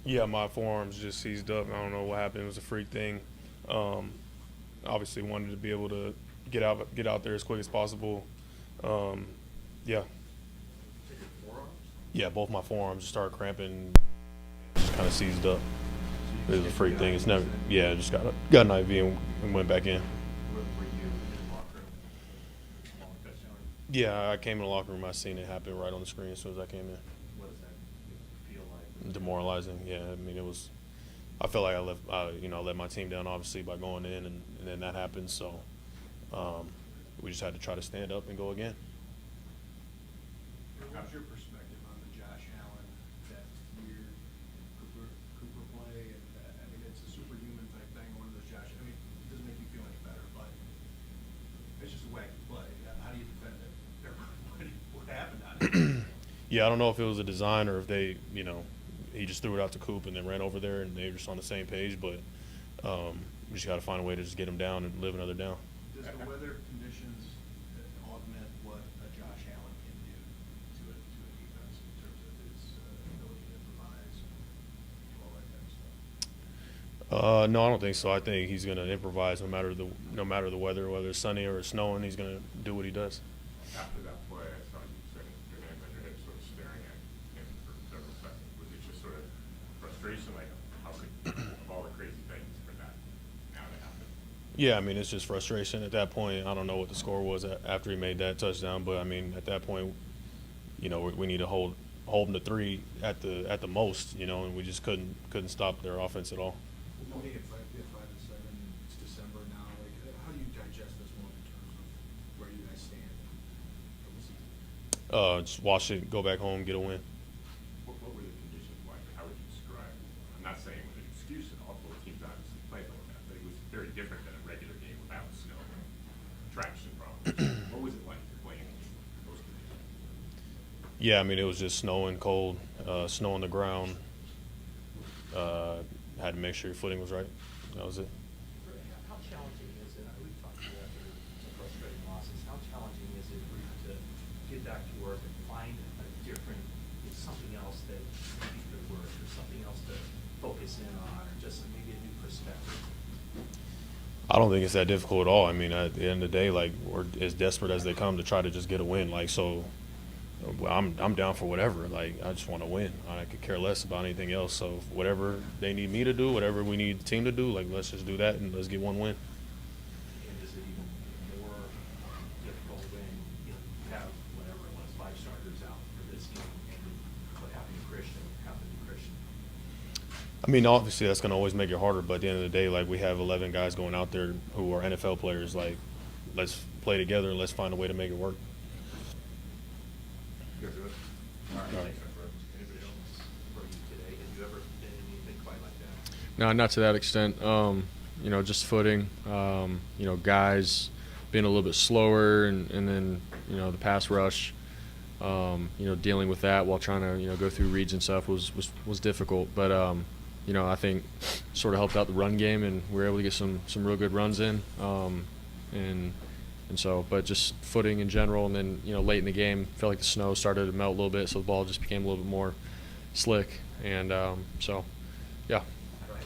Yeah, my forearms just seized up. I don't know what happened. It was a freak thing. Um, Obviously wanted to be able to get out there as quick as possible. Um, yeah, Take your forearms? yeah, both my forearms just started cramping, just kind of seized up. So It you was a just freak get thing. It's IVs never, in? yeah, just got an IV and went back in. Were you in the locker room when the small touchdown? Yeah, I came in the locker room. I seen it happen right on the screen as soon as I came in. What does that feel like? Demoralizing. Yeah, I mean it was. I felt like I let my team down obviously by going in, and then that happened. So um, we just had to try to stand up and go again. What's your perspective on the Josh Allen, that weird Cooper play? And I mean, it's a superhuman type thing. One of those Josh. I mean, it doesn't make you feel any better, but it's just a wacky play. How do you defend it? What happened on it? Yeah, I don't know if it was a design or if they, he just threw it out to Coop and then ran over there and they were just on the same page. But we just got to find a way to just get him down and live another down. Does the weather conditions augment what a Josh Allen can do to a defense in terms of his ability to improvise and all that kind of stuff? No, I don't think so. I think he's going to improvise no matter the weather, whether it's sunny or it's snowing. He's going to do what he does. After that play, I saw you sitting your hand on your hip, sort of staring at him for several seconds. Was it just sort of frustration, like how could of all the crazy things for that now to happen? Yeah, I mean it's just frustration at that point. I don't know what the score was after he made that touchdown, but I mean at that point, we need to hold him to 3 at the most, and we just couldn't stop their offense at all. Knowing at 5-7, it's December now. Like, how do you digest this one in terms of where you guys stand for the season? Just watch it, go back home, get a win. What were the conditions like? How would you describe it? I'm not saying it was an excuse at all. Both teams obviously played like that, but it was very different than a regular game without snow and traction problems. What was it like to play in those conditions? Yeah, I mean it was just snowing, cold, snow on the ground. Had to make sure your footing was right. That was it. How challenging is it? We've talked about some frustrating losses. How challenging is it for you to get back to work and find a different, something else that maybe could work, or something else to focus in on, or just maybe a new perspective? I don't think it's that difficult at all. I mean, at the end of the day, like we're as desperate as they come to try to just get a win. Like so, well, I'm down for whatever. Like I just want to win. I could care less about anything else. So whatever they need me to do, whatever we need the team to do, like let's just do that and let's get one win. And is it even more difficult when you have whatever it was, 5 starters out for this game, and what happened to Christian? I mean, obviously that's going to always make it harder. But at the end of the day, like we have 11 guys going out there who are NFL players. Like let's play together and let's find a way to make it work. You guys are good? All right, All right. thanks, Robert. Anybody else for you today? Have you ever been in anything quite like that? No, not to that extent. Just footing. Guys being a little bit slower, and then the pass rush. Dealing with that while trying to go through reads and stuff was difficult. But I think sort of helped out the run game, and we were able to get some real good runs in. But just footing in general, and then late in the game, felt like the snow started to melt a little bit, so the ball just became a little bit more slick, and yeah. I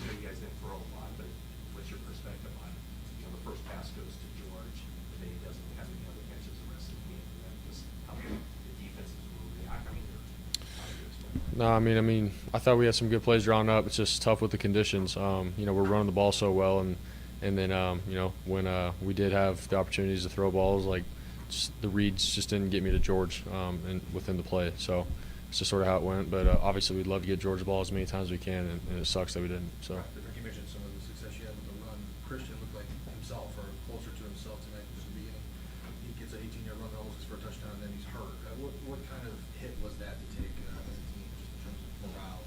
know you guys didn't throw a lot, but what's your perspective on, the first pass goes to George, and then he doesn't have any other catches the rest of the game, and then just how the defenses will react, or how do you explain that? No, I mean, I thought we had some good plays drawn up. It's just tough with the conditions. We're running the ball so well, and then when we did have the opportunities to throw balls, like the reads just didn't get me to George and within the play. So it's just sort of how it went. But obviously, we'd love to get George the ball as many times as we can, and it sucks that we didn't. So. You mentioned some of the success you had with the run. Christian looked like himself, or closer to himself tonight just at the beginning. He gets an 18-yard run, almost for a touchdown, and then he's hurt. What kind of hit was that to take as a team, just in terms of morale?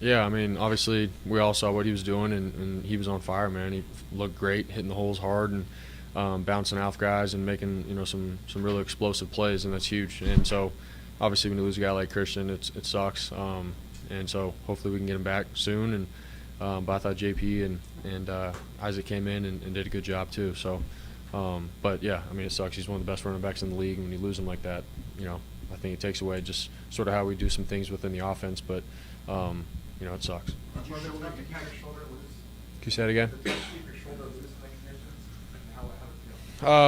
Yeah, I mean, obviously we all saw what he was doing, and he was on fire, man. He looked great, hitting the holes hard, and bouncing off guys and making some really explosive plays, and that's huge. And so, obviously, when you lose a guy like Christian, it sucks. And so hopefully we can get him back soon. And but I thought JP and Isaac came in and did a good job too. So, but yeah, I mean, it sucks. He's one of the best running backs in the league, and when you lose him like that, I think it takes away just sort of how we do some things within the offense. But it sucks. Did you feel that you had your shoulder loose? Can you say it again? Did you keep your shoulder loose in the conditions? And how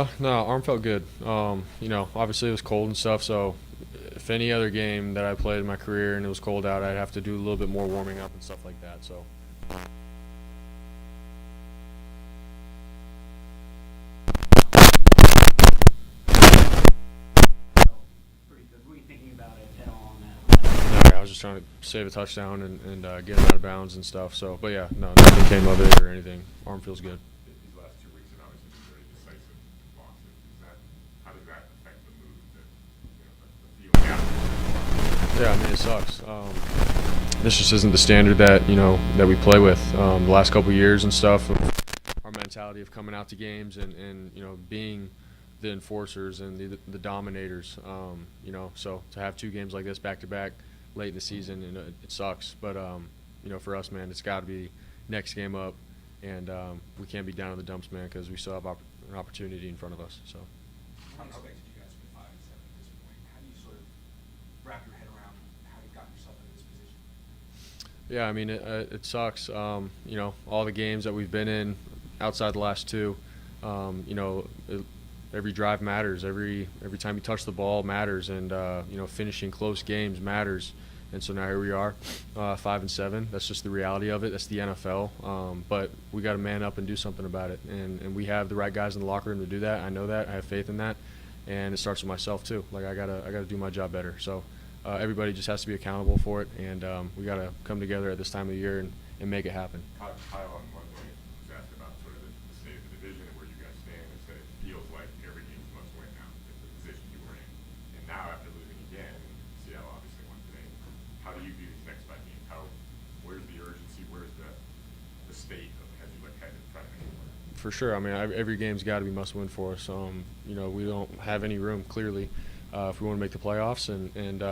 did it feel? No, arm felt good. Obviously it was cold and stuff, so if any other game that I played in my career and it was cold out, I'd have to do a little bit more warming up and stuff like that. So. Pretty good. Were you thinking about it at all on that? No, I was just trying to save a touchdown and get him out of bounds and stuff. So, but yeah, no, nothing came of it or anything. Arm feels good. These last 2 weeks have obviously been very decisive losses. How does that affect the mood, the feeling after? Yeah, I mean it sucks. This just isn't the standard that that we play with. The last couple of years and stuff, our mentality of coming out to games and being the enforcers and the dominators. So to have 2 games like this back to back late in the season, it sucks. But for us, man, it's got to be next game up, and we can't be down in the dumps, man, because we still have an opportunity in front of us. So. How expected you guys to be 5-7 at this point? How do you sort of wrap your head around how you've gotten yourself into this position? Yeah, I mean it sucks. All the games that we've been in outside the last 2, every drive matters. Every time you touch the ball matters, and finishing close games matters. And so now here we are, 5-7. That's just the reality of it. That's the NFL. But we got to man up and do something about it. And we have the right guys in the locker room to do that. I know that. I have faith in that. And it starts with myself too. Like I gotta do my job better. So everybody just has to be accountable for it. And we got to come together at this time of the year and make it happen. Kyle on Monday was asked about sort of the state of the division and where you guys stand, and said it feels like every game's must win now, it's the position you were in. And now after losing again, Seattle obviously won today. How do you view these next 5 games? Where's the urgency? Where's the state of as you look ahead and try to make it work? For sure. I mean, every game's got to be must win for us. We don't have any room clearly if we want to make the playoffs and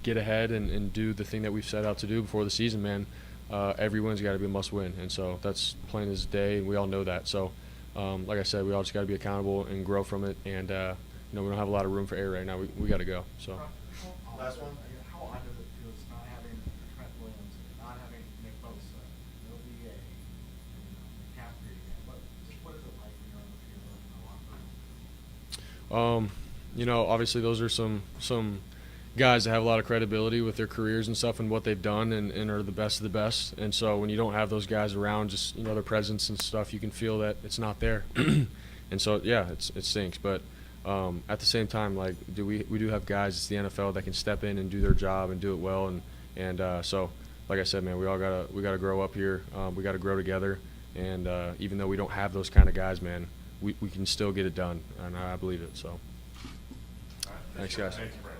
get ahead and do the thing that we've set out to do before the season, man. Every win's got to be a must win, and so that's plain as day, and we all know that. So, like I said, we all just got to be accountable and grow from it, and we don't have a lot of room for error right now. We got to go. So. Last one. How odd does it feel not having Trent Williams, not having Nick Bosa, no VA, and McCaffrey again? What is it like when you're on the field and in the locker room? Obviously those are some guys that have a lot of credibility with their careers and stuff and what they've done and are the best of the best. And so when you don't have those guys around, just their presence and stuff, you can feel that it's not there. And so yeah, it stinks. But at the same time, like we do have guys, it's the NFL, that can step in and do their job and do it well. And so like I said, man, we gotta grow up here. We gotta grow together. And even though we don't have those kind of guys, man, we can still get it done, and I believe it. So, thanks, guys. Thanks, Brent.